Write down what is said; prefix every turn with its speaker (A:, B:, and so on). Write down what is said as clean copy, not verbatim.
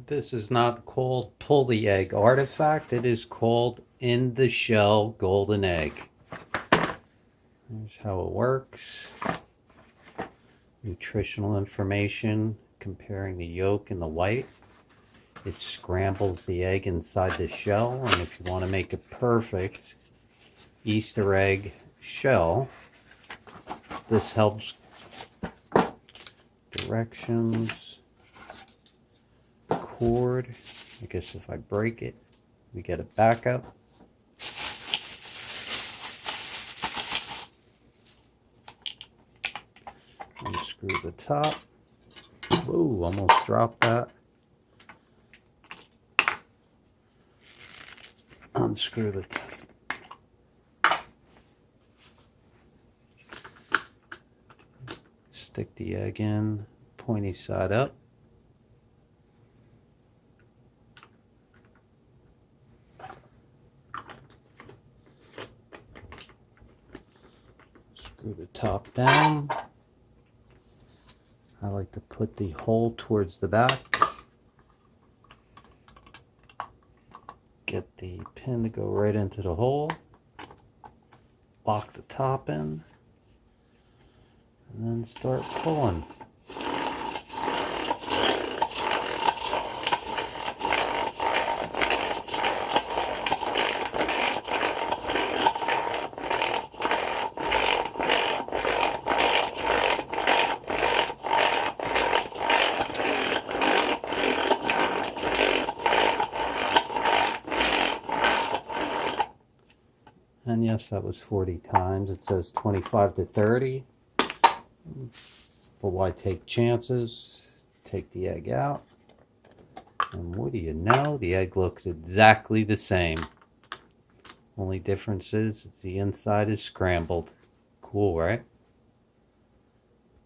A: This is not called pull the egg artifact. It is called in the shell golden egg. Here's how it works. Nutritional information comparing the yolk and the white. It scrambles the egg inside the shell, and if you want to make a perfect Easter egg shell, this helps. Directions, cord. I guess if I break it, we get a backup. Unscrew the top. Whoa, almost dropped that. Unscrew the top. Stick the egg in, pointy side up. Screw the top down. I like to put the hole towards the back. Get the pin to go right into the hole. Lock the top in. And then start pulling. And yes, that was 40 times. It says 25 to 30. But why take chances? Take the egg out. And what do you know? The egg looks exactly the same. Only difference is the inside is scrambled. Cool, right?